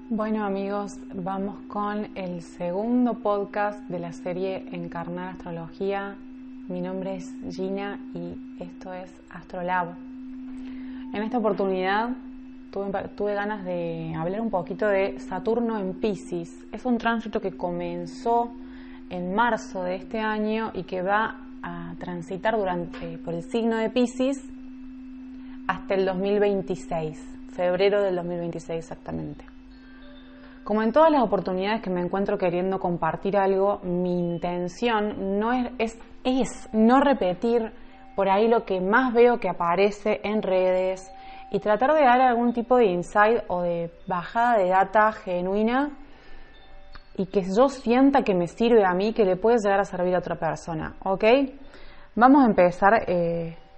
Bueno amigos, vamos con el segundo podcast de la serie Encarnar Astrología. Mi nombre es Gina y esto es Astrolab. En esta oportunidad tuve ganas de hablar un poquito de Saturno en Piscis. Es un tránsito que comenzó en marzo de este año y que va a transitar por el signo de Piscis hasta el 2026, febrero del 2026 exactamente. Como en todas las oportunidades que me encuentro queriendo compartir algo, mi intención es no repetir por ahí lo que más veo que aparece en redes y tratar de dar algún tipo de insight o de bajada de data genuina y que yo sienta que me sirve a mí, que le puede llegar a servir a otra persona, ¿ok? Vamos a empezar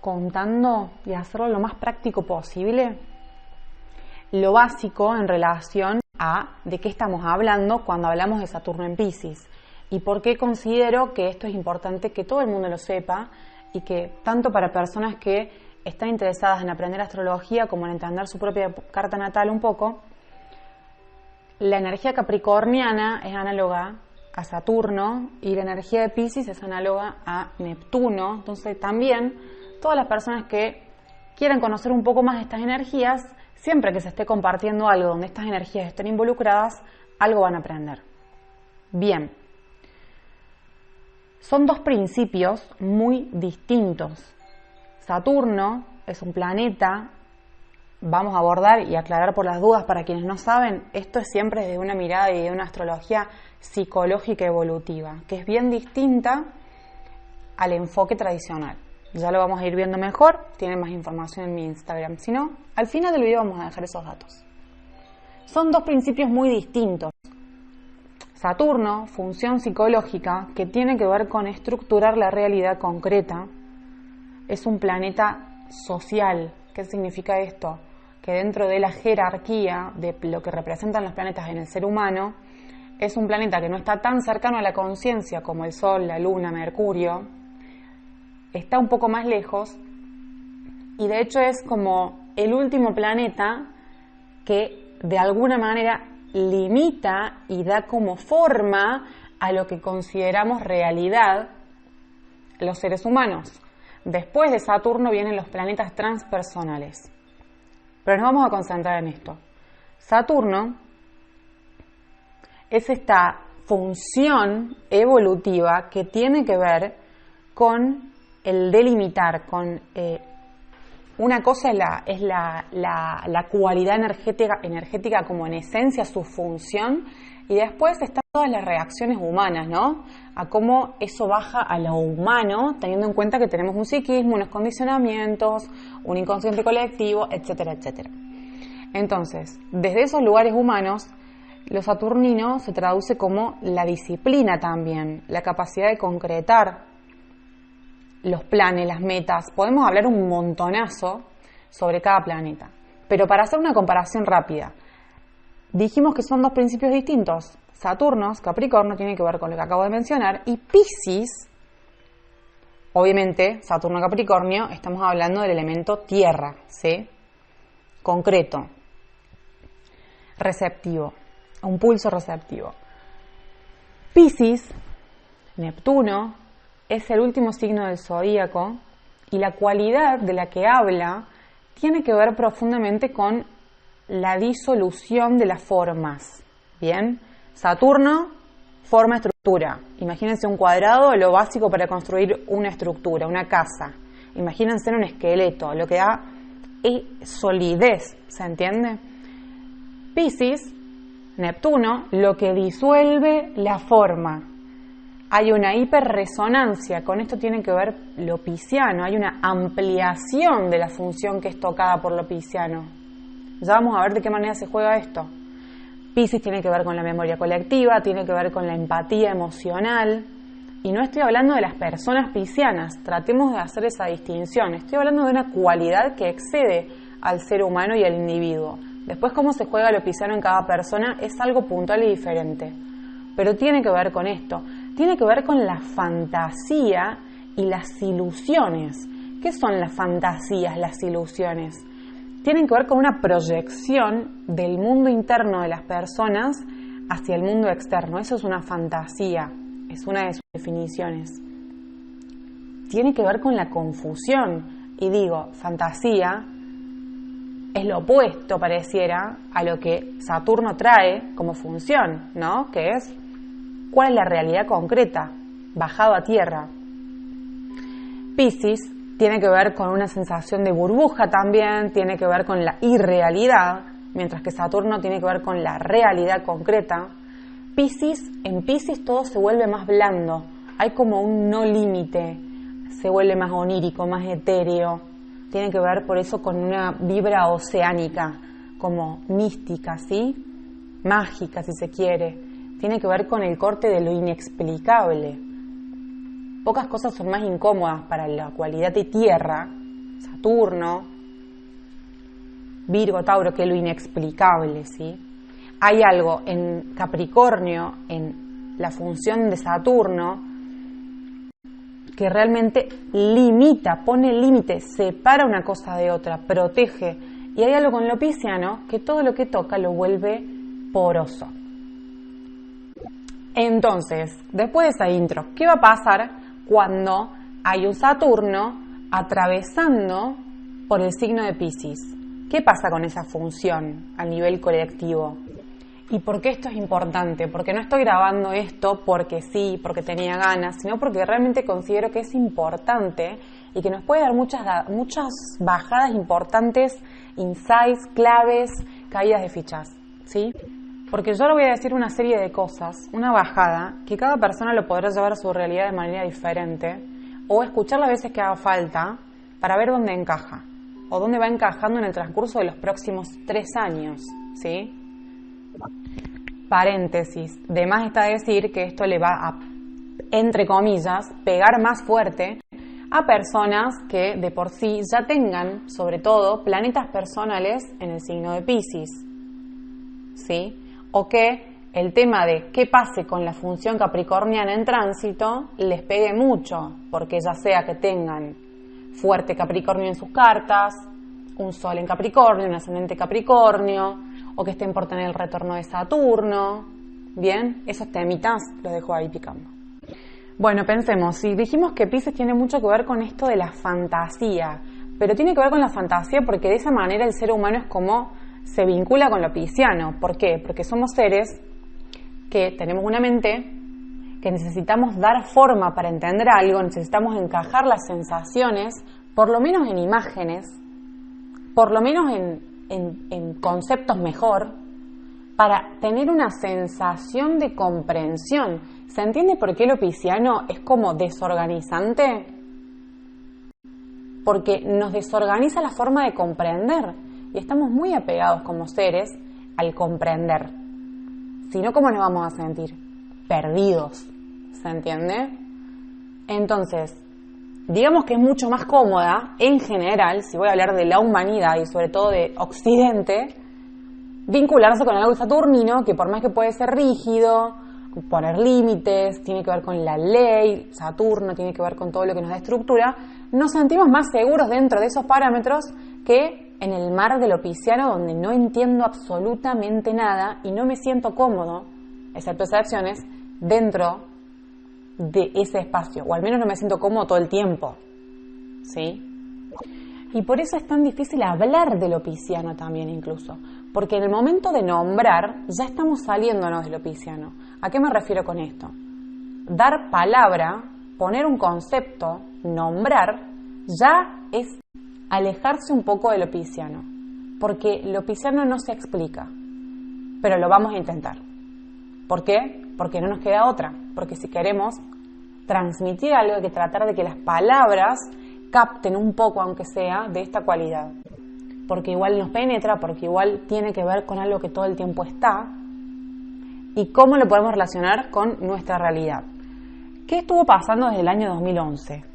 contando y hacerlo lo más práctico posible, lo básico en relación a de qué estamos hablando cuando hablamos de Saturno en Piscis y por qué considero que esto es importante que todo el mundo lo sepa y que tanto para personas que están interesadas en aprender astrología como en entender su propia carta natal un poco, la energía capricorniana es análoga a Saturno y la energía de Piscis es análoga a Neptuno. Entonces también todas las personas que quieran conocer un poco más de estas energías, siempre que se esté compartiendo algo donde estas energías estén involucradas, algo van a aprender. Bien, son dos principios muy distintos. Saturno es un planeta, vamos a abordar y aclarar por las dudas para quienes no saben, esto es siempre desde una mirada y de una astrología psicológica evolutiva, que es bien distinta al enfoque tradicional. Ya lo vamos a ir viendo mejor, tienen más información en mi Instagram. Si no, al final del video vamos a dejar esos datos. Son dos principios muy distintos. Saturno, función psicológica, que tiene que ver con estructurar la realidad concreta, es un planeta social. ¿Qué significa esto? Que dentro de la jerarquía de lo que representan los planetas en el ser humano, es un planeta que no está tan cercano a la conciencia como el Sol, la Luna, Mercurio, está un poco más lejos y de hecho es como el último planeta que de alguna manera limita y da como forma a lo que consideramos realidad los seres humanos. Después de Saturno vienen los planetas transpersonales, pero nos vamos a concentrar en esto. Saturno es esta función evolutiva que tiene que ver con el delimitar, con una cosa es la cualidad energética como en esencia su función, y después están todas las reacciones humanas, ¿no? A cómo eso baja a lo humano, teniendo en cuenta que tenemos un psiquismo, unos condicionamientos, un inconsciente colectivo, etcétera, etcétera. Entonces, desde esos lugares humanos, lo saturnino se traduce como la disciplina también, la capacidad de concretar los planes, las metas. Podemos hablar un montonazo sobre cada planeta, pero para hacer una comparación rápida, dijimos que son dos principios distintos. Saturno, Capricornio, tiene que ver con lo que acabo de mencionar, y Piscis, obviamente, Saturno, Capricornio, estamos hablando del elemento tierra, ¿sí? Concreto, receptivo, un pulso receptivo. Piscis, Neptuno, es el último signo del zodíaco y la cualidad de la que habla tiene que ver profundamente con la disolución de las formas. Bien, Saturno, forma, estructura. Imagínense un cuadrado, lo básico para construir una estructura, una casa. Imagínense un esqueleto, lo que da es solidez, ¿se entiende? Piscis, Neptuno, lo que disuelve la forma. Hay una hiperresonancia, con esto tiene que ver lo pisciano, hay una ampliación de la función que es tocada por lo pisciano. Ya vamos a ver de qué manera se juega esto. Piscis tiene que ver con la memoria colectiva, tiene que ver con la empatía emocional, y no estoy hablando de las personas piscianas, tratemos de hacer esa distinción, estoy hablando de una cualidad que excede al ser humano y al individuo. Después cómo se juega lo pisciano en cada persona es algo puntual y diferente, pero tiene que ver con esto. Tiene que ver con la fantasía y las ilusiones. ¿Qué son las fantasías, las ilusiones? tienen que ver con una proyección del mundo interno de las personas hacia el mundo externo. Eso es una fantasía, es una de sus definiciones. Tiene que ver con la confusión. Y digo, fantasía es lo opuesto, pareciera, a lo que Saturno trae como función, ¿no? Que es, ¿cuál es la realidad concreta? Bajado a tierra. Piscis tiene que ver con una sensación de burbuja también, tiene que ver con la irrealidad, mientras que Saturno tiene que ver con la realidad concreta. En Piscis todo se vuelve más blando, hay como un no límite, se vuelve más onírico, más etéreo. Tiene que ver por eso con una vibra oceánica, como mística, ¿sí? Mágica, si se quiere. Tiene que ver con el corte de lo inexplicable. Pocas cosas son más incómodas para la cualidad de tierra, Saturno, Virgo, Tauro, que lo inexplicable, ¿sí? Hay algo en Capricornio, en la función de Saturno, que realmente limita, pone límite, separa una cosa de otra, protege. Y hay algo con lo pisciano que todo lo que toca lo vuelve poroso. Entonces, después de esa intro, ¿qué va a pasar cuando hay un Saturno atravesando por el signo de Piscis? ¿Qué pasa con esa función a nivel colectivo? ¿Y por qué esto es importante? Porque no estoy grabando esto porque sí, porque tenía ganas, sino porque realmente considero que es importante y que nos puede dar muchas bajadas importantes, insights, claves, caídas de fichas, ¿sí? Porque yo ahora voy a decir una serie de cosas, una bajada, que cada persona lo podrá llevar a su realidad de manera diferente, o escuchar las veces que haga falta para ver dónde encaja, o dónde va encajando en el transcurso de los próximos 3 años, ¿sí? Paréntesis, de más está decir que esto le va a, entre comillas, pegar más fuerte a personas que de por sí ya tengan, sobre todo, planetas personales en el signo de Piscis, ¿sí? O que el tema de qué pase con la función capricorniana en tránsito les pegue mucho, porque ya sea que tengan fuerte Capricornio en sus cartas, un Sol en Capricornio, un ascendente Capricornio, o que estén por tener el retorno de Saturno. Bien, esos temitas los dejo ahí picando. Bueno, pensemos, si dijimos que Piscis tiene mucho que ver con esto de la fantasía, pero tiene que ver con la fantasía porque de esa manera el ser humano es como se vincula con lo pisciano. ¿Por qué? Porque somos seres que tenemos una mente, que necesitamos dar forma para entender algo, necesitamos encajar las sensaciones, por lo menos en imágenes, por lo menos en conceptos mejor, para tener una sensación de comprensión. ¿Se entiende por qué lo pisciano es como desorganizante? Porque nos desorganiza la forma de comprender y estamos muy apegados como seres al comprender. Si no, ¿cómo nos vamos a sentir? Perdidos, ¿se entiende? Entonces, digamos que es mucho más cómoda, en general, si voy a hablar de la humanidad y sobre todo de Occidente, vincularse con algo saturnino que por más que puede ser rígido, poner límites, tiene que ver con la ley, Saturno tiene que ver con todo lo que nos da estructura, nos sentimos más seguros dentro de esos parámetros que en el mar de lo pisciano, donde no entiendo absolutamente nada y no me siento cómodo, excepto excepciones, dentro de ese espacio, o al menos no me siento cómodo todo el tiempo, ¿sí? Y por eso es tan difícil hablar de lo pisciano también incluso, porque en el momento de nombrar ya estamos saliéndonos de lo pisciano. ¿A qué me refiero con esto? Dar palabra, poner un concepto, nombrar, ya es alejarse un poco de lo pisciano, porque lo pisciano no se explica, pero lo vamos a intentar. ¿Por qué? Porque no nos queda otra, porque si queremos transmitir algo hay que tratar de que las palabras capten un poco, aunque sea, de esta cualidad, porque igual nos penetra, porque igual tiene que ver con algo que todo el tiempo está y cómo lo podemos relacionar con nuestra realidad. ¿Qué estuvo pasando desde el año 2011?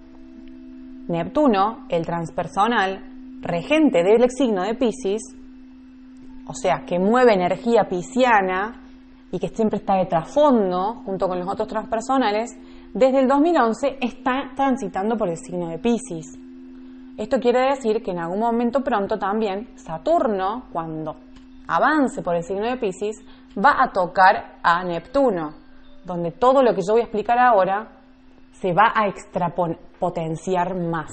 Neptuno, el transpersonal, regente del signo de Piscis, o sea, que mueve energía pisciana y que siempre está de trasfondo, junto con los otros transpersonales, desde el 2011 está transitando por el signo de Piscis. Esto quiere decir que en algún momento pronto también Saturno, cuando avance por el signo de Piscis, va a tocar a Neptuno, donde todo lo que yo voy a explicar ahora se va a extrapotenciar más.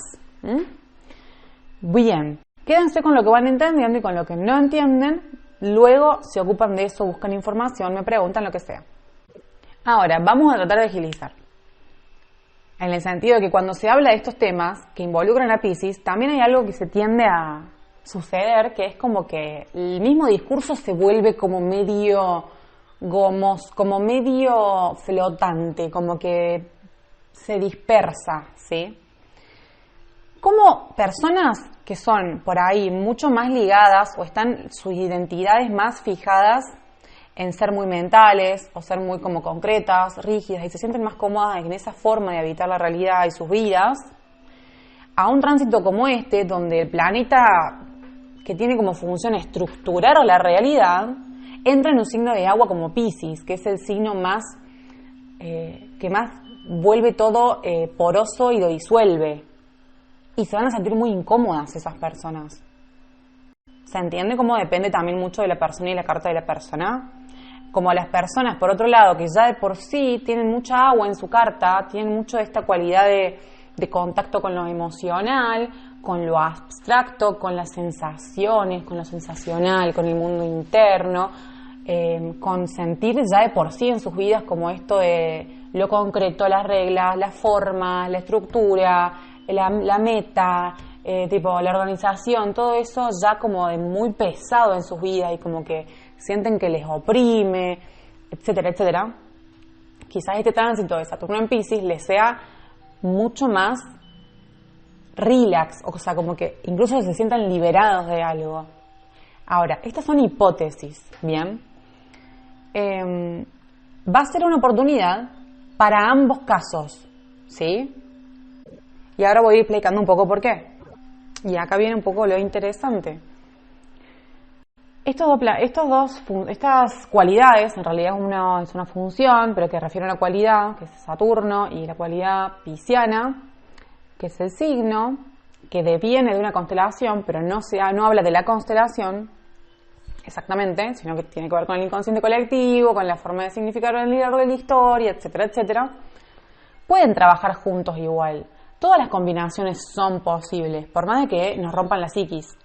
Bien, quédense con lo que van entendiendo y con lo que no entienden, luego se ocupan de eso, buscan información, me preguntan lo que sea. Ahora, vamos a tratar de agilizar. En el sentido de que cuando se habla de estos temas que involucran a Piscis, también hay algo que se tiende a suceder, que es como que el mismo discurso se vuelve como medio gomoso, como medio flotante, como que se dispersa, ¿sí? Como personas que son por ahí mucho más ligadas o están sus identidades más fijadas en ser muy mentales o ser muy como concretas, rígidas y se sienten más cómodas en esa forma de habitar la realidad y sus vidas, a un tránsito como este, donde el planeta que tiene como función estructurar la realidad, entra en un signo de agua como Piscis, que es el signo más que más vuelve todo poroso y lo disuelve. Y se van a sentir muy incómodas esas personas. ¿Se entiende cómo depende también mucho de la persona y la carta de la persona? Como las personas, por otro lado, que ya de por sí tienen mucha agua en su carta, tienen mucho de esta cualidad de contacto con lo emocional, con lo abstracto, con las sensaciones, con lo sensacional, con el mundo interno, con sentir ya de por sí en sus vidas como esto de lo concreto, las reglas, las formas, la estructura, la meta, tipo la organización, todo eso ya como de muy pesado en sus vidas y como que sienten que les oprime, etcétera, etcétera. Quizás este tránsito de Saturno en Piscis les sea mucho más relax, o sea, como que incluso se sientan liberados de algo. Ahora, estas son hipótesis, ¿bien? Va a ser una oportunidad para ambos casos, ¿sí? Y ahora voy a ir explicando un poco por qué. Y acá viene un poco lo interesante. Estas cualidades, en realidad es una función, pero que refiere a una cualidad, que es Saturno, y la cualidad pisciana, que es el signo, que deviene de una constelación, pero no habla de la constelación exactamente, sino que tiene que ver con el inconsciente colectivo, con la forma de significar el libro de la historia, etcétera, etcétera. Pueden trabajar juntos igual. Todas las combinaciones son posibles, por más de que nos rompan la psiquis,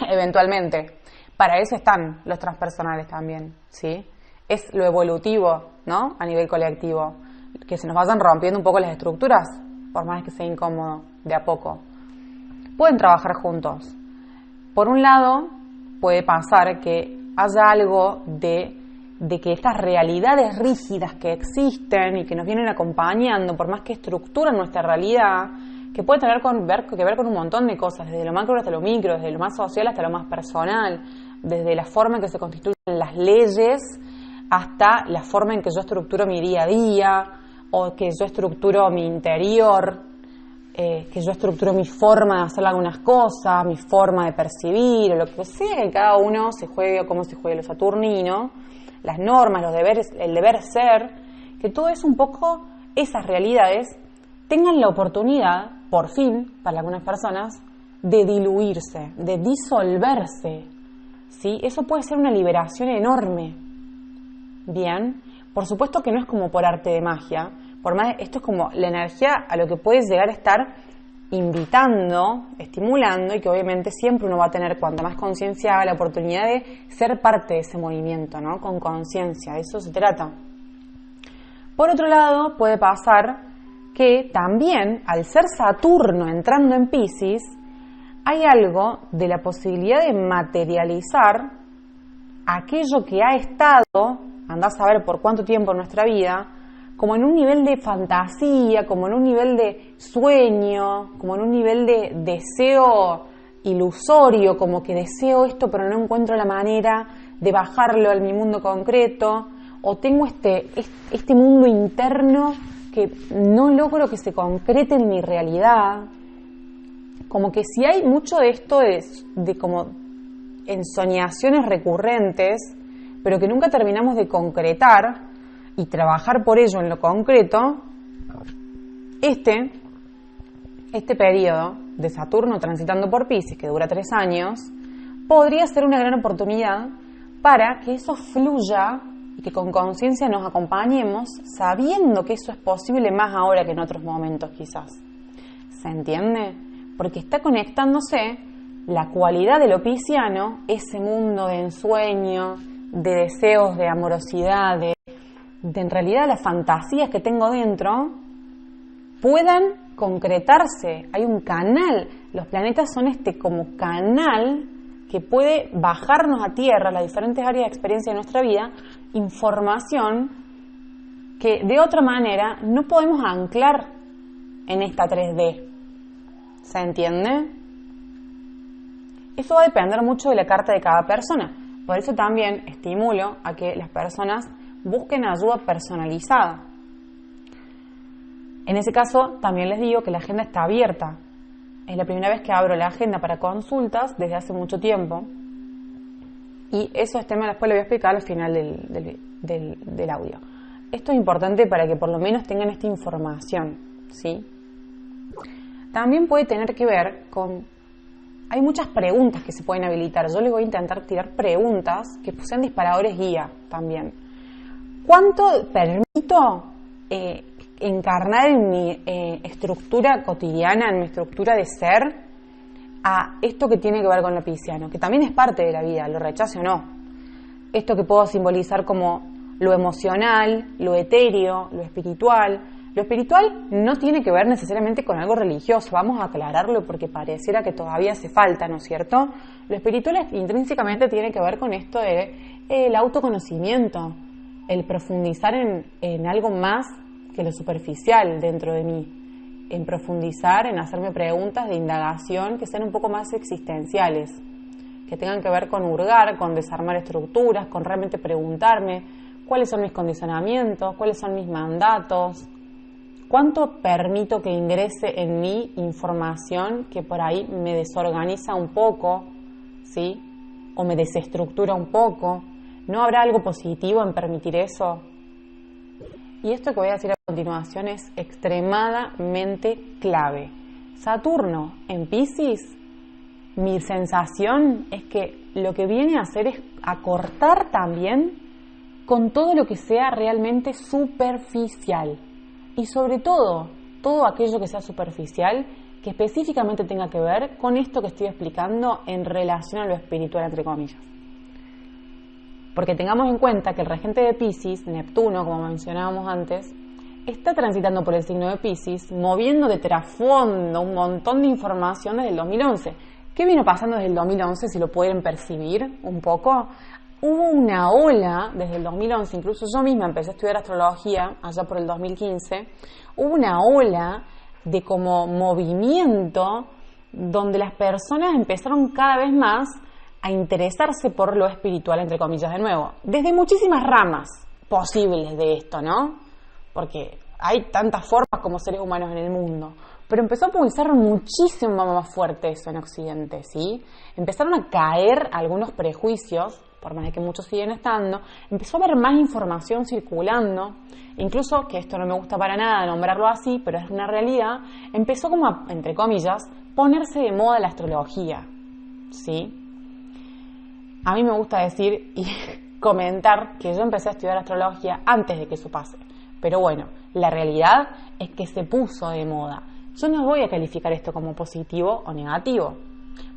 eventualmente. Para eso están los transpersonales también, ¿sí? Es lo evolutivo, ¿no? A nivel colectivo. Que se nos vayan rompiendo un poco las estructuras, por más que sea incómodo, de a poco. Pueden trabajar juntos. Por un lado, puede pasar que haya algo de que estas realidades rígidas que existen y que nos vienen acompañando, por más que estructuran nuestra realidad, que puede tener que ver con un montón de cosas, desde lo macro hasta lo micro, desde lo más social hasta lo más personal, desde la forma en que se constituyen las leyes hasta la forma en que yo estructuro mi día a día, o que yo estructuro mi interior, que yo estructuro mi forma de hacer algunas cosas, mi forma de percibir, o lo que sea, que cada uno se juegue o cómo se juegue lo saturnino, las normas, los deberes, el deber ser, que todo eso un poco, esas realidades, tengan la oportunidad, por fin, para algunas personas, de diluirse, de disolverse, ¿sí? Eso puede ser una liberación enorme. Bien, por supuesto que no es como por arte de magia, por más, esto es como la energía a lo que puedes llegar a estar invitando, estimulando, y que obviamente siempre uno va a tener, cuanta más conciencia haga, la oportunidad de ser parte de ese movimiento, ¿no? Con conciencia, de eso se trata. Por otro lado, puede pasar que también, al ser Saturno entrando en Piscis, hay algo de la posibilidad de materializar aquello que ha estado, andá a saber por cuánto tiempo en nuestra vida, como en un nivel de fantasía, como en un nivel de sueño, como en un nivel de deseo ilusorio, como que deseo esto pero no encuentro la manera de bajarlo a mi mundo concreto, o tengo este mundo interno que no logro que se concrete en mi realidad. Como que si hay mucho de esto de como ensoñaciones recurrentes, pero que nunca terminamos de concretar y trabajar por ello en lo concreto, este periodo de Saturno transitando por Piscis, que dura 3 años, podría ser una gran oportunidad para que eso fluya y que con conciencia nos acompañemos, sabiendo que eso es posible más ahora que en otros momentos quizás. ¿Se entiende? Porque está conectándose la cualidad de lo pisciano, ese mundo de ensueño, de deseos, de amorosidad, de en realidad las fantasías que tengo dentro, puedan concretarse. Hay un canal, los planetas son como canal que puede bajarnos a tierra, las diferentes áreas de experiencia de nuestra vida, información que de otra manera no podemos anclar en esta 3D. ¿Se entiende? Eso va a depender mucho de la carta de cada persona. Por eso también estimulo a que las personas busquen ayuda personalizada. En ese caso, también les digo que la agenda está abierta. Es la primera vez que abro la agenda para consultas desde hace mucho tiempo. Y esos temas después lo voy a explicar al final del audio. Esto es importante para que por lo menos tengan esta información, ¿sí? También puede tener que ver con... Hay muchas preguntas que se pueden habilitar. Yo les voy a intentar tirar preguntas que sean disparadores guía también. ¿Cuánto permito encarnar en mi estructura cotidiana, en mi estructura de ser, a esto que tiene que ver con lo pisciano? Que también es parte de la vida, lo rechace o no. Esto que puedo simbolizar como lo emocional, lo etéreo, lo espiritual. Lo espiritual no tiene que ver necesariamente con algo religioso, vamos a aclararlo porque pareciera que todavía hace falta, ¿no es cierto? Lo espiritual intrínsecamente tiene que ver con esto de el autoconocimiento, el profundizar en algo más que lo superficial dentro de mí, en profundizar, en hacerme preguntas de indagación que sean un poco más existenciales, que tengan que ver con hurgar, con desarmar estructuras, con realmente preguntarme cuáles son mis condicionamientos, cuáles son mis mandatos, cuánto permito que ingrese en mí información que por ahí me desorganiza un poco, ¿sí? O me desestructura un poco. ¿No habrá algo positivo en permitir eso? Y esto que voy a decir a continuación es extremadamente clave. Saturno en Piscis, mi sensación es que lo que viene a hacer es acortar también con todo lo que sea realmente superficial. Y sobre todo aquello que sea superficial, que específicamente tenga que ver con esto que estoy explicando en relación a lo espiritual, entre comillas. Porque tengamos en cuenta que el regente de Piscis, Neptuno, como mencionábamos antes, está transitando por el signo de Piscis, moviendo de trasfondo un montón de información desde el 2011. ¿Qué vino pasando desde el 2011, si lo pueden percibir un poco? Hubo una ola desde el 2011, incluso yo misma empecé a estudiar astrología allá por el 2015, hubo una ola de como movimiento donde las personas empezaron cada vez más a interesarse por lo espiritual, entre comillas, de nuevo, desde muchísimas ramas posibles de esto, ¿no? Porque hay tantas formas como seres humanos en el mundo, pero empezó a pulsar muchísimo más fuerte eso en Occidente, ¿sí? Empezaron a caer algunos prejuicios, por más de que muchos siguen estando, empezó a haber más información circulando, incluso, que esto no me gusta para nada nombrarlo así, pero es una realidad, empezó como a, entre comillas, ponerse de moda la astrología, ¿sí? A mí me gusta decir y comentar que yo empecé a estudiar astrología antes de que eso pase, pero bueno, la realidad es que se puso de moda. Yo no voy a calificar esto como positivo o negativo,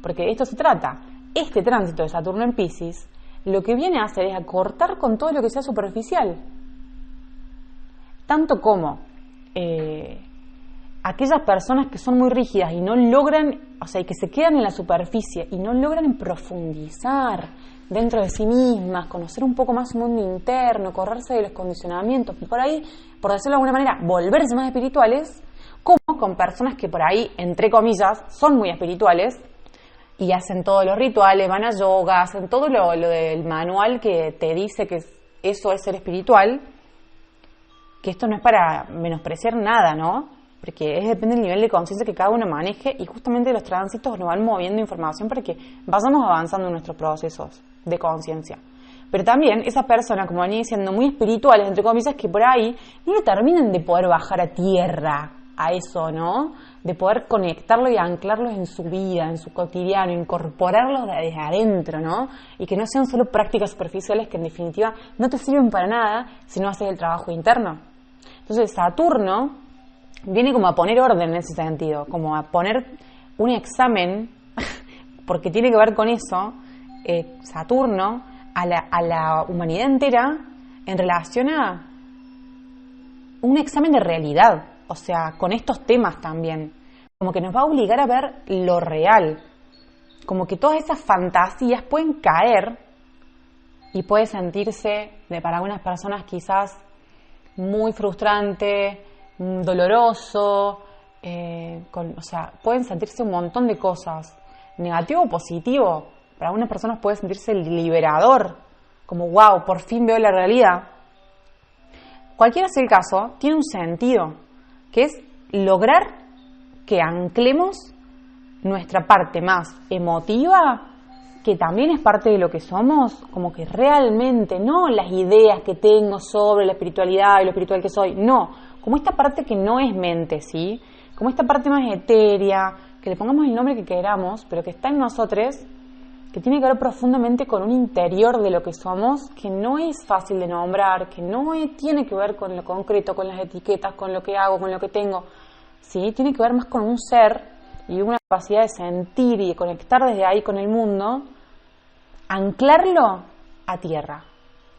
porque de esto se trata. Este tránsito de Saturno en Piscis lo que viene a hacer es acortar con todo lo que sea superficial. Tanto como aquellas personas que son muy rígidas y no logran, o sea, y que se quedan en la superficie y no logran profundizar dentro de sí mismas, conocer un poco más su mundo interno, correrse de los condicionamientos, y por ahí, por decirlo de alguna manera, volverse más espirituales, como con personas que por ahí, entre comillas, son muy espirituales, y hacen todos los rituales, van a yoga, hacen todo lo del manual que te dice que eso es ser espiritual, que esto no es para menospreciar nada, ¿no? Porque depende del nivel de conciencia que cada uno maneje, y justamente los tránsitos nos van moviendo información para que vayamos avanzando en nuestros procesos de conciencia. Pero también esas personas, como venía diciendo, muy espirituales, entre comillas, que por ahí no lo terminan de poder bajar a tierra, a eso, ¿no? De poder conectarlo y anclarlo en su vida, en su cotidiano, incorporarlo desde adentro, ¿no? Y que no sean solo prácticas superficiales que en definitiva no te sirven para nada si no haces el trabajo interno. Entonces Saturno viene como a poner orden en ese sentido, como a poner un examen, porque tiene que ver con eso, Saturno, a la humanidad entera en relación a un examen de realidad, o sea, con estos temas también, como que nos va a obligar a ver lo real, como que todas esas fantasías pueden caer y puede sentirse, para algunas personas quizás, muy frustrante, doloroso, o sea, pueden sentirse un montón de cosas, negativo o positivo. Para algunas personas puede sentirse liberador, como wow, por fin veo la realidad. Cualquiera sea el caso, tiene un sentido, que es lograr que anclemos nuestra parte más emotiva, que también es parte de lo que somos, como que realmente, no las ideas que tengo sobre la espiritualidad y lo espiritual que soy, no, como esta parte que no es mente, ¿sí? Como esta parte más etérea, que le pongamos el nombre que queramos, pero que está en nosotros, que tiene que ver profundamente con un interior de lo que somos, que no es fácil de nombrar, que no tiene que ver con lo concreto, con las etiquetas, con lo que hago, con lo que tengo, ¿sí? Tiene que ver más con un ser y una capacidad de sentir y de conectar desde ahí con el mundo, anclarlo a tierra,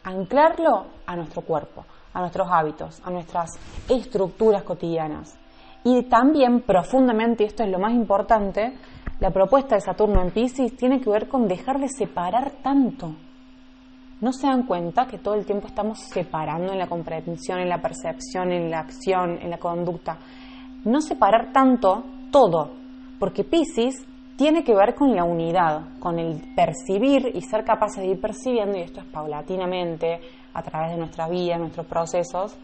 anclarlo a nuestro cuerpo, a nuestros hábitos, a nuestras estructuras cotidianas. Y también profundamente, y esto es lo más importante, la propuesta de Saturno en Piscis tiene que ver con dejar de separar tanto. ¿No se dan cuenta que todo el tiempo estamos separando en la comprensión, en la percepción, en la acción, en la conducta? No separar tanto todo, porque Piscis tiene que ver con la unidad, con el percibir y ser capaces de ir percibiendo, y esto es paulatinamente, a través de nuestra vida, nuestros procesos,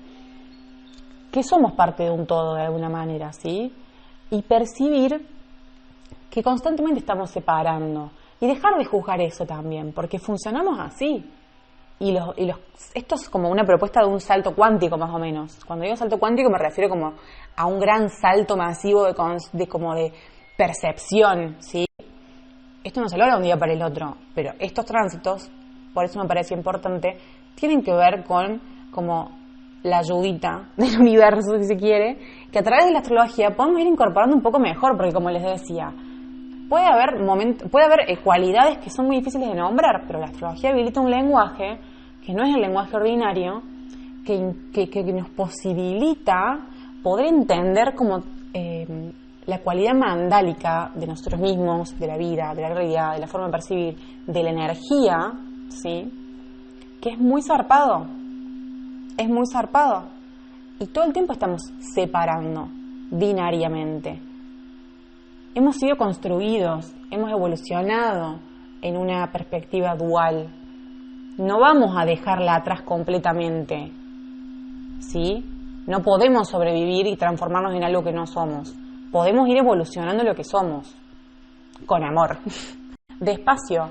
que somos parte de un todo de alguna manera, ¿sí? Y percibir que constantemente estamos separando y dejar de juzgar eso también, porque funcionamos así. Esto es como una propuesta de un salto cuántico más o menos. Cuando digo salto cuántico me refiero como a un gran salto masivo de percepción, ¿sí? Esto no se logra un día para el otro, pero estos tránsitos, por eso me parece importante, tienen que ver con como la ayudita del universo, si se quiere, que a través de la astrología podemos ir incorporando un poco mejor, porque como les decía, puede haber cualidades que son muy difíciles de nombrar, pero la astrología habilita un lenguaje que no es el lenguaje ordinario, que nos posibilita poder entender como la cualidad mandálica de nosotros mismos, de la vida, de la realidad, de la forma de percibir, de la energía, ¿sí? Que es muy zarpado. Es muy zarpado. Y todo el tiempo estamos separando binariamente. Hemos sido construidos, hemos evolucionado en una perspectiva dual. No vamos a dejarla atrás completamente, ¿sí? No podemos sobrevivir y transformarnos en algo que no somos. Podemos ir evolucionando lo que somos, con amor, despacio,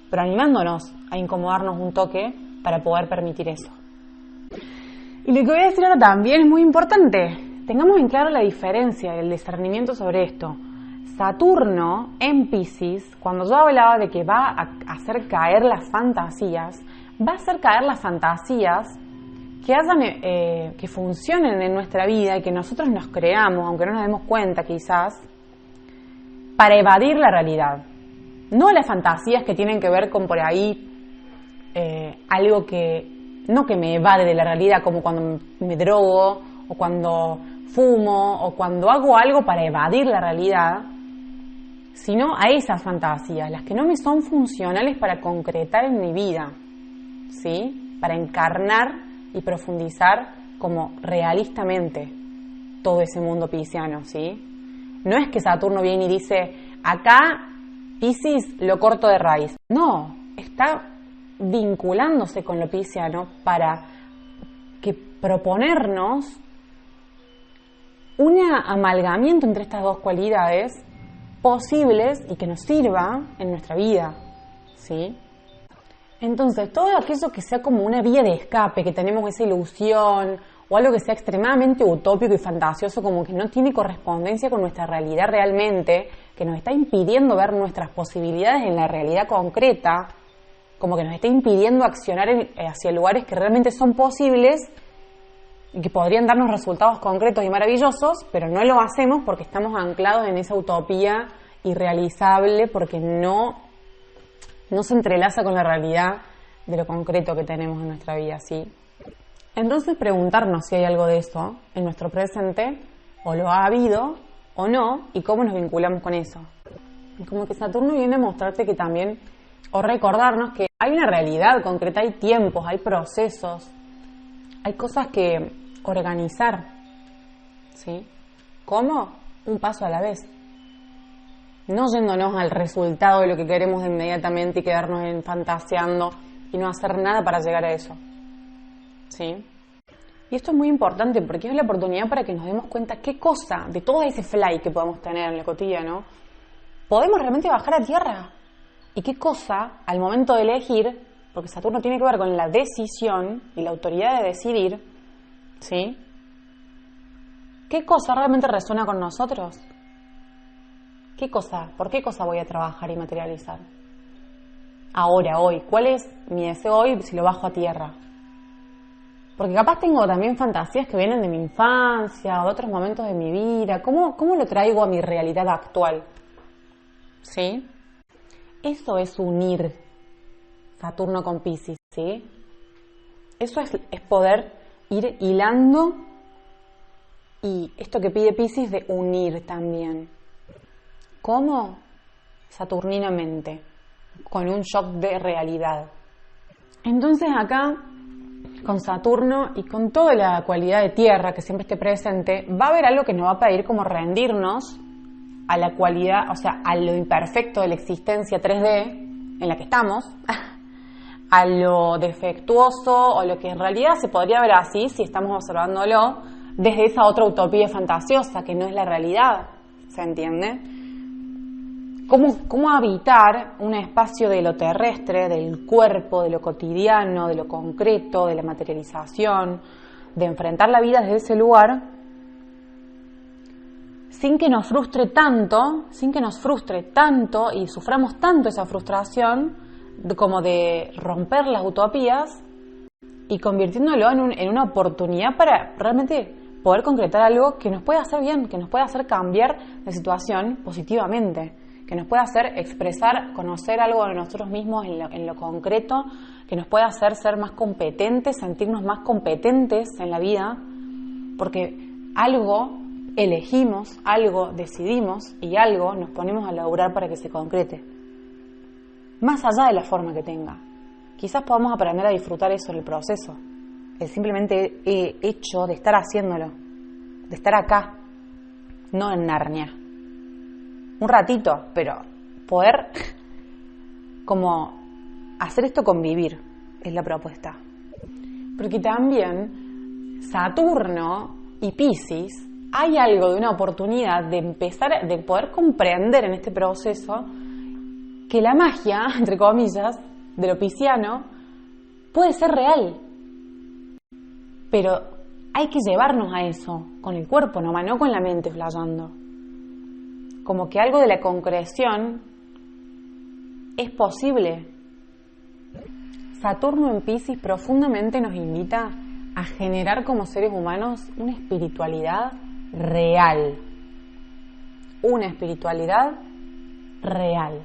pero animándonos a incomodarnos un toque para poder permitir eso. Y lo que voy a decir ahora también es muy importante. Tengamos en claro la diferencia, el discernimiento sobre esto. Saturno en Piscis, cuando yo hablaba de que va a hacer caer las fantasías, va a hacer caer las fantasías que funcionen en nuestra vida y que nosotros nos creamos, aunque no nos demos cuenta quizás, para evadir la realidad. No las fantasías que tienen que ver con por ahí algo que no que me evade de la realidad, como cuando me drogo o cuando fumo o cuando hago algo para evadir la realidad, sino a esas fantasías, las que no me son funcionales para concretar en mi vida, ¿sí? Para encarnar y profundizar como realistamente todo ese mundo pisciano, ¿sí? No es que Saturno viene y dice, acá Piscis lo corto de raíz. No, está vinculándose con lo pisciano para que proponernos un amalgamiento entre estas dos cualidades posibles y que nos sirva en nuestra vida, ¿sí? Entonces, todo aquello que sea como una vía de escape, que tenemos esa ilusión o algo que sea extremadamente utópico y fantasioso, como que no tiene correspondencia con nuestra realidad realmente, que nos está impidiendo ver nuestras posibilidades en la realidad concreta, como que nos está impidiendo accionar hacia lugares que realmente son posibles y que podrían darnos resultados concretos y maravillosos, pero no lo hacemos porque estamos anclados en esa utopía irrealizable, porque no se entrelaza con la realidad de lo concreto que tenemos en nuestra vida, ¿sí? Entonces preguntarnos si hay algo de eso en nuestro presente, o lo ha habido o no, y cómo nos vinculamos con eso. Y como que Saturno viene a mostrarte que también, o recordarnos que hay una realidad concreta, hay tiempos, hay procesos, hay cosas que organizar, ¿sí? ¿Cómo? Un paso a la vez. No yéndonos al resultado de lo que queremos inmediatamente y quedarnos fantaseando y no hacer nada para llegar a eso, ¿sí? Y esto es muy importante porque es la oportunidad para que nos demos cuenta qué cosa de todo ese fly que podemos tener en el cotidiano podemos realmente bajar a tierra, y qué cosa al momento de elegir, porque Saturno tiene que ver con la decisión y la autoridad de decidir, ¿sí? ¿Qué cosa realmente resuena con nosotros? ¿Qué cosa? ¿Por qué cosa voy a trabajar y materializar? Ahora, hoy. ¿Cuál es mi deseo hoy si lo bajo a tierra? Porque capaz tengo también fantasías que vienen de mi infancia o de otros momentos de mi vida. ¿Cómo lo traigo a mi realidad actual? ¿Sí? Eso es unir Saturno con Piscis, ¿sí? Eso es poder ir hilando, y esto que pide Piscis de unir también. ¿Cómo? Saturninamente, con un shock de realidad. Entonces acá, con Saturno y con toda la cualidad de tierra que siempre esté presente, va a haber algo que nos va a pedir como rendirnos a la cualidad, o sea, a lo imperfecto de la existencia 3D en la que estamos, a lo defectuoso o lo que en realidad se podría ver así si estamos observándolo desde esa otra utopía fantasiosa que no es la realidad, ¿se entiende? ¿Cómo habitar un espacio de lo terrestre, del cuerpo, de lo cotidiano, de lo concreto, de la materialización, de enfrentar la vida desde ese lugar, sin que nos frustre tanto y suframos tanto esa frustración como de romper las utopías y convirtiéndolo en una oportunidad para realmente poder concretar algo que nos pueda hacer bien, que nos pueda hacer cambiar la situación positivamente, que nos pueda hacer expresar, conocer algo de nosotros mismos en lo concreto, que nos pueda hacer ser más competentes, sentirnos más competentes en la vida, porque algo elegimos, algo decidimos y algo nos ponemos a laburar para que se concrete. Más allá de la forma que tenga. Quizás podamos aprender a disfrutar eso en el proceso. El simplemente hecho de estar haciéndolo, de estar acá, no en Narnia. Un ratito, pero poder como hacer esto convivir es la propuesta. Porque también Saturno y Piscis, hay algo de una oportunidad de empezar, de poder comprender en este proceso que la magia, entre comillas, de lo pisciano puede ser real. Pero hay que llevarnos a eso con el cuerpo nomás, no con la mente flayando. Como que algo de la concreción es posible. Saturno en Piscis profundamente nos invita a generar como seres humanos una espiritualidad real. Una espiritualidad real,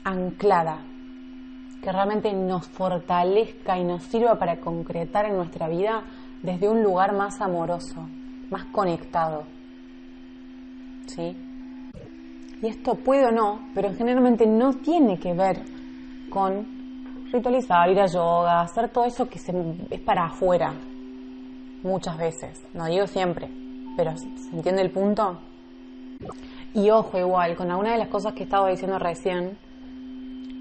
anclada, que realmente nos fortalezca y nos sirva para concretar en nuestra vida desde un lugar más amoroso, más conectado. ¿Sí? Y esto puede o no, pero generalmente no tiene que ver con ritualizar, ir a yoga, hacer todo eso que es para afuera, muchas veces, no digo siempre, pero ¿se entiende el punto? Y ojo, igual, con alguna de las cosas que estaba diciendo recién,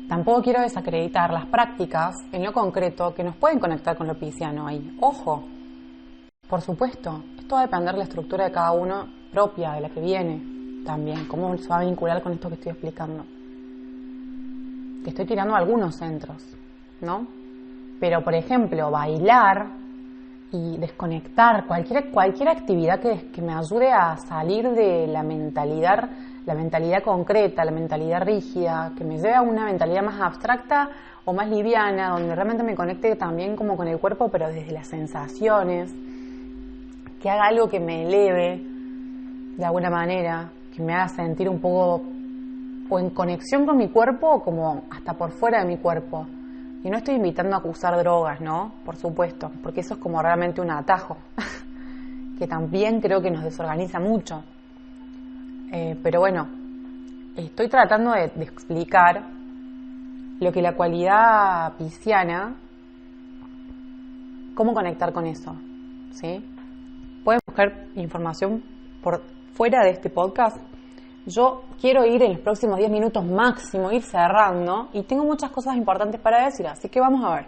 tampoco quiero desacreditar las prácticas en lo concreto que nos pueden conectar con lo pisciano ahí. Ojo, por supuesto, esto va a depender de la estructura de cada uno propia, de la que viene. También, cómo se va a vincular con esto que estoy explicando. Que estoy tirando algunos centros, ¿no? Pero, por ejemplo, bailar y desconectar, cualquier actividad que me ayude a salir de la mentalidad concreta, la mentalidad rígida, que me lleve a una mentalidad más abstracta o más liviana, donde realmente me conecte también como con el cuerpo, pero desde las sensaciones, que haga algo que me eleve de alguna manera, que me haga sentir un poco o en conexión con mi cuerpo o como hasta por fuera de mi cuerpo. Y no estoy invitando a usar drogas, ¿no? Por supuesto, porque eso es como realmente un atajo, que también creo que nos desorganiza mucho. Pero bueno, estoy tratando de explicar lo que la cualidad pisciana, cómo conectar con eso, ¿sí? Pueden buscar información por fuera de este podcast. Yo quiero ir en los próximos 10 minutos máximo, ir cerrando, y tengo muchas cosas importantes para decir, así que vamos a ver.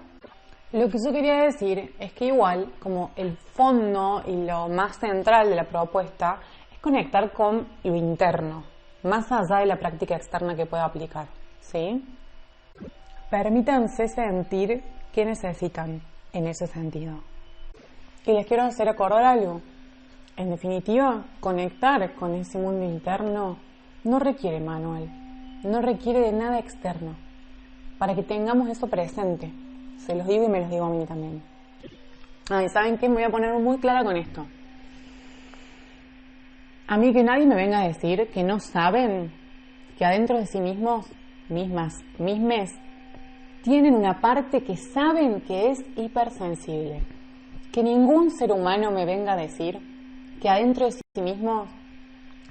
Lo que yo quería decir es que igual, como el fondo y lo más central de la propuesta, es conectar con lo interno, más allá de la práctica externa que pueda aplicar, ¿sí? Permítanse sentir qué necesitan en ese sentido. Y les quiero hacer acordar algo. En definitiva, conectar con ese mundo interno no requiere manual, no requiere de nada externo, para que tengamos eso presente. Se los digo y me los digo a mí también. ¿Y saben qué? Me voy a poner muy clara con esto. A mí que nadie me venga a decir que no saben que adentro de sí mismos, mismes, tienen una parte que saben que es hipersensible. Que ningún ser humano me venga a decir que adentro de sí mismos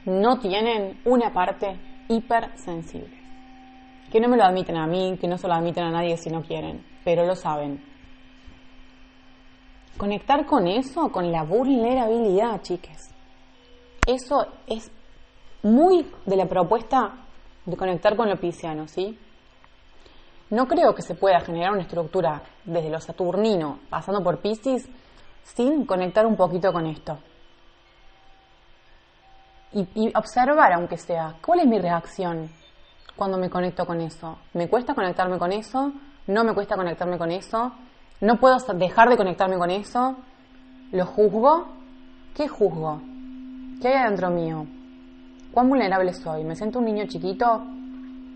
no tienen una parte hipersensible. Que no me lo admiten a mí, que no se lo admiten a nadie si no quieren, pero lo saben. Conectar con eso, con la vulnerabilidad, chiques. Eso es muy de la propuesta de conectar con lo pisciano, ¿sí? No creo que se pueda generar una estructura desde lo saturnino, pasando por Piscis, sin conectar un poquito con esto. Y observar, aunque sea, ¿cuál es mi reacción cuando me conecto con eso? ¿Me cuesta conectarme con eso? ¿No me cuesta conectarme con eso? ¿No puedo dejar de conectarme con eso? ¿Lo juzgo? ¿Qué juzgo? ¿Qué hay adentro mío? ¿Cuán vulnerable soy? ¿Me siento un niño chiquito?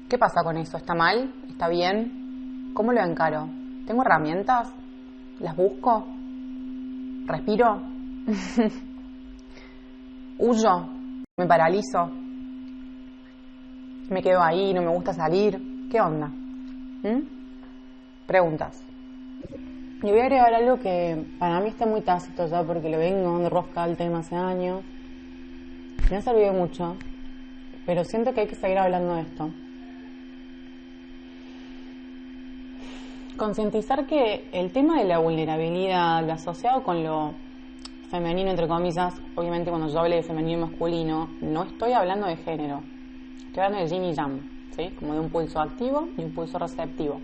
¿Qué pasa con eso? ¿Está mal? ¿Está bien? ¿Cómo lo encaro? ¿Tengo herramientas? ¿Las busco? ¿Respiro? ¿Huyo? ¿Me paralizo? ¿Me quedo ahí? ¿No me gusta salir? ¿Qué onda? Preguntas. Y voy a agregar algo que para mí está muy tácito ya, porque lo vengo de rosca el tema hace años. Me ha servido mucho, pero siento que hay que seguir hablando de esto. Concientizar que el tema de la vulnerabilidad, lo asociado con lo femenino, entre comillas, obviamente cuando yo hable de femenino y masculino, no estoy hablando de género, estoy hablando de yin y yang, ¿sí? Como de un pulso activo y un pulso receptivo.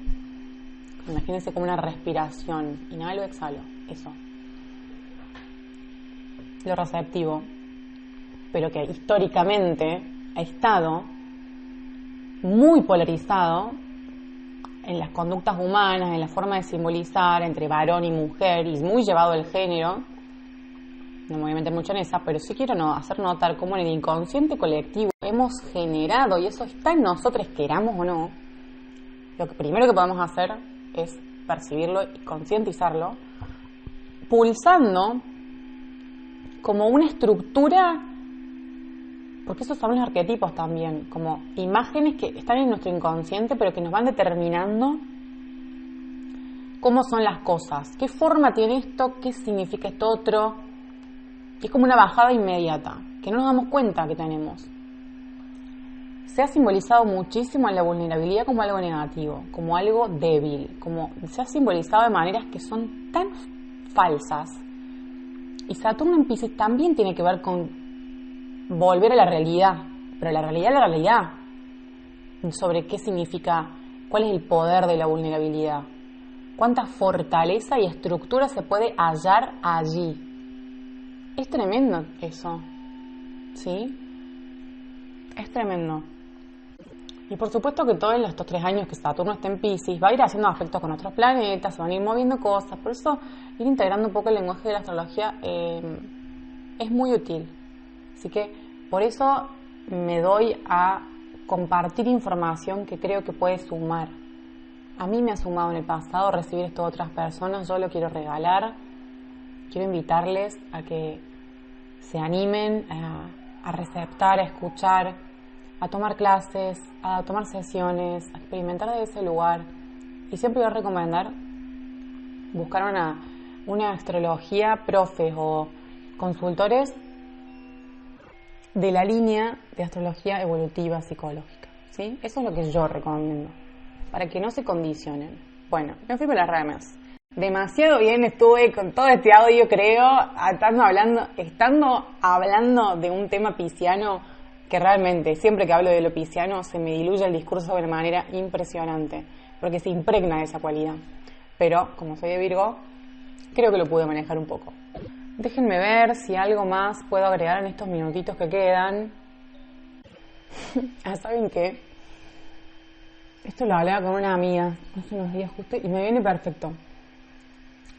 Imagínense como una respiración, inhalo, exhalo, eso. Lo receptivo, pero que históricamente ha estado muy polarizado en las conductas humanas, en la forma de simbolizar entre varón y mujer, y muy llevado el género. No me voy a meter mucho en esa, pero sí quiero hacer notar cómo en el inconsciente colectivo hemos generado, y eso está en nosotros, queramos o no, lo que primero que podemos hacer es percibirlo y concientizarlo, pulsando como una estructura, porque esos son los arquetipos también, como imágenes que están en nuestro inconsciente, pero que nos van determinando cómo son las cosas, qué forma tiene esto, qué significa esto otro. Es como una bajada inmediata, que no nos damos cuenta que tenemos. Se ha simbolizado muchísimo en la vulnerabilidad como algo negativo, como algo débil, como se ha simbolizado de maneras que son tan falsas. Y Saturno en Piscis también tiene que ver con volver a la realidad, pero la realidad, sobre qué significa, cuál es el poder de la vulnerabilidad, cuánta fortaleza y estructura se puede hallar allí. Es tremendo eso, ¿sí? Es tremendo. Y por supuesto que todos estos 3 años que Saturno está en Piscis va a ir haciendo aspectos con otros planetas, se van a ir moviendo cosas, por eso ir integrando un poco el lenguaje de la astrología es muy útil. Así que por eso me doy a compartir información que creo que puede sumar. A mí me ha sumado en el pasado recibir esto de otras personas, yo lo quiero regalar, quiero invitarles a que se animen a receptar, a escuchar, a tomar clases, a tomar sesiones, a experimentar desde ese lugar. Y siempre voy a recomendar buscar una astrología, profes o consultores de la línea de astrología evolutiva psicológica, ¿sí? Eso es lo que yo recomiendo, para que no se condicionen. Bueno, me fui por las ramas. Demasiado bien estuve con todo este audio, creo, estando hablando de un tema pisciano que realmente, siempre que hablo de lo pisciano, se me diluye el discurso de una manera impresionante, porque se impregna de esa cualidad. Pero, como soy de Virgo, creo que lo pude manejar un poco. Déjenme ver si algo más puedo agregar en estos minutitos que quedan. ¿Saben qué? Esto lo hablaba con una amiga hace unos días justo y me viene perfecto.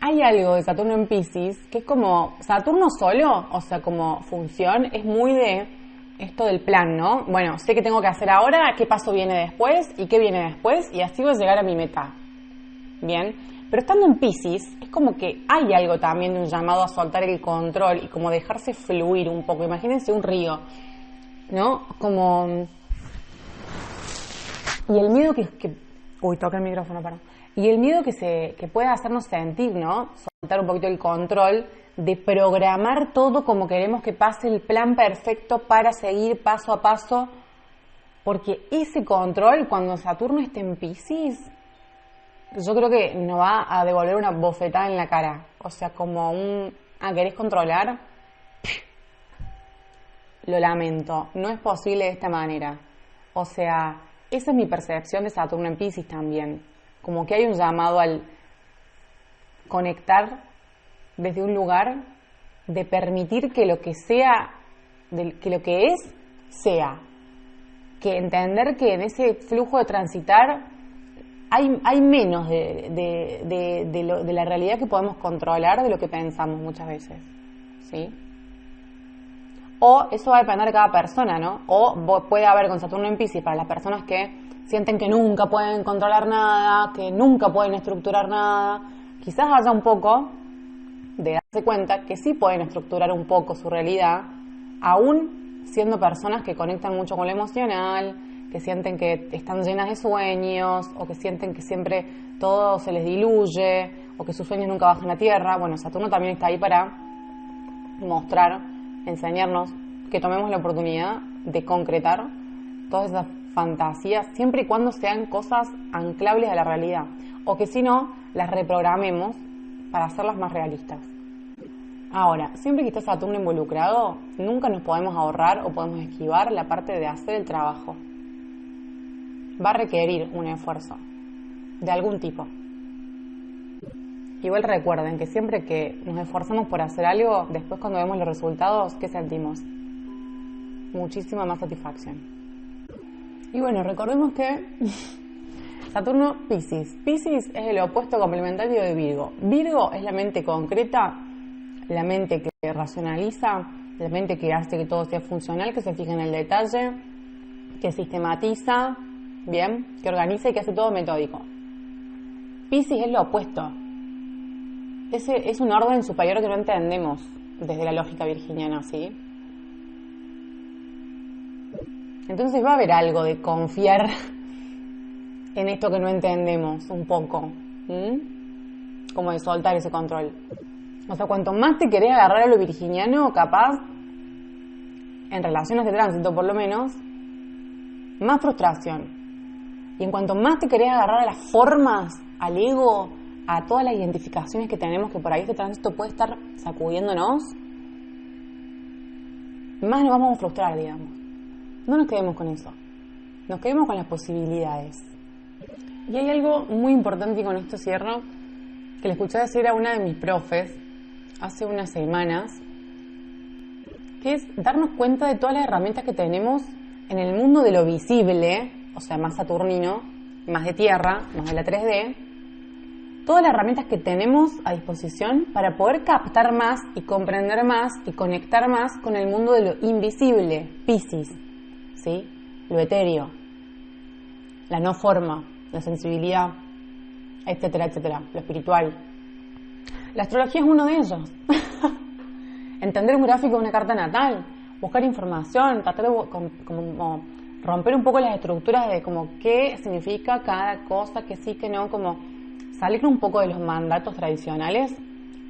Hay algo de Saturno en Piscis que es como Saturno solo, o sea, como función, es muy de esto del plan, ¿no? Bueno, sé qué tengo que hacer ahora, qué paso viene después y qué viene después y así voy a llegar a mi meta. Bien, pero estando en Piscis es como que hay algo también de un llamado a soltar el control y como dejarse fluir un poco. Imagínense un río, ¿no? Como... Y el miedo que... Uy, toca el micrófono, perdón. Y el miedo que puede hacernos sentir, ¿no? Soltar un poquito el control de programar todo como queremos que pase el plan perfecto para seguir paso a paso. Porque ese control, cuando Saturno esté en Piscis, yo creo que nos va a devolver una bofetada en la cara. O sea, como un... ¿querés controlar? Lo lamento, no es posible de esta manera. O sea, esa es mi percepción de Saturno en Piscis también. Como que hay un llamado al conectar desde un lugar de permitir que lo que sea, que lo que es, sea. Que entender que en ese flujo de transitar hay menos de la realidad que podemos controlar de lo que pensamos muchas veces, ¿sí? O eso va a depender de cada persona, ¿no? O puede haber con Saturno en Piscis para las personas que sienten que nunca pueden controlar nada, que nunca pueden estructurar nada. Quizás haya un poco de darse cuenta que sí pueden estructurar un poco su realidad, aún siendo personas que conectan mucho con lo emocional, que sienten que están llenas de sueños, o que sienten que siempre todo se les diluye, o que sus sueños nunca bajan a tierra. Bueno, Saturno también está ahí para mostrar, enseñarnos que tomemos la oportunidad de concretar todas esas fantasías, siempre y cuando sean cosas anclables a la realidad, o que si no, las reprogramemos para hacerlas más realistas. Ahora, siempre que esté Saturno involucrado, nunca nos podemos ahorrar o podemos esquivar la parte de hacer el trabajo. Va a requerir un esfuerzo, de algún tipo. Igual recuerden que siempre que nos esforzamos por hacer algo, después cuando vemos los resultados, ¿qué sentimos? Muchísima más satisfacción. Y bueno, recordemos que Saturno, Piscis. Piscis es el opuesto complementario de Virgo. Virgo es la mente concreta, la mente que racionaliza, la mente que hace que todo sea funcional, que se fija en el detalle, que sistematiza, bien, que organiza y que hace todo metódico. Piscis es lo opuesto. Ese es un orden superior que no entendemos desde la lógica virginiana, ¿sí? Entonces va a haber algo de confiar en esto que no entendemos un poco, como de soltar ese control. O sea, cuanto más te querés agarrar a lo virginiano, capaz, en relaciones de tránsito por lo menos, más frustración. Y en cuanto más te querés agarrar a las formas, al ego, a todas las identificaciones que tenemos, que por ahí este tránsito puede estar sacudiéndonos, más nos vamos a frustrar, digamos. No nos quedemos con eso, nos quedemos con las posibilidades. Y hay algo muy importante, y con esto cierro, que le escuché decir a una de mis profes hace unas semanas, que es darnos cuenta de todas las herramientas que tenemos en el mundo de lo visible, o sea, más saturnino, más de tierra, más de la 3D, todas las herramientas que tenemos a disposición para poder captar más y comprender más y conectar más con el mundo de lo invisible, Piscis, ¿sí? Lo etéreo, la no forma, la sensibilidad, etcétera, etcétera, lo espiritual. La astrología es uno de ellos. Entender un gráfico de una carta natal, buscar información, tratar de como romper un poco las estructuras de como qué significa cada cosa, que sí, que no, como salir un poco de los mandatos tradicionales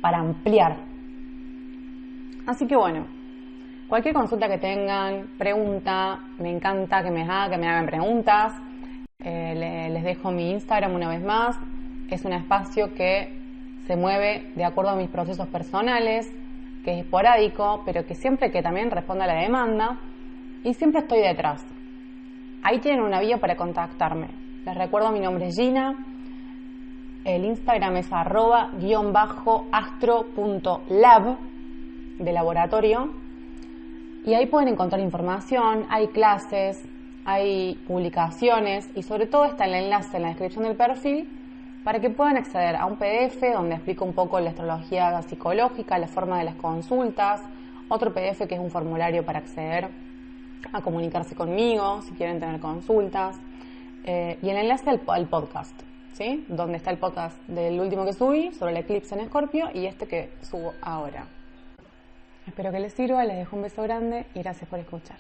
para ampliar. Así que bueno, cualquier consulta que tengan, pregunta, me encanta que me hagan preguntas. Les dejo mi Instagram una vez más. Es un espacio que se mueve de acuerdo a mis procesos personales, que es esporádico, pero que siempre que también responda a la demanda, y siempre estoy detrás. Ahí tienen una vía para contactarme. Les recuerdo, mi nombre es Gina, el Instagram es @astro.lab de laboratorio, y ahí pueden encontrar información, hay clases, hay publicaciones, y sobre todo está el enlace en la descripción del perfil para que puedan acceder a un PDF donde explico un poco la astrología psicológica, la forma de las consultas, otro PDF que es un formulario para acceder a comunicarse conmigo si quieren tener consultas, y el enlace al podcast, ¿sí? Donde está el podcast del último que subí sobre el eclipse en Escorpio y este que subo ahora. Espero que les sirva, les dejo un beso grande y gracias por escuchar.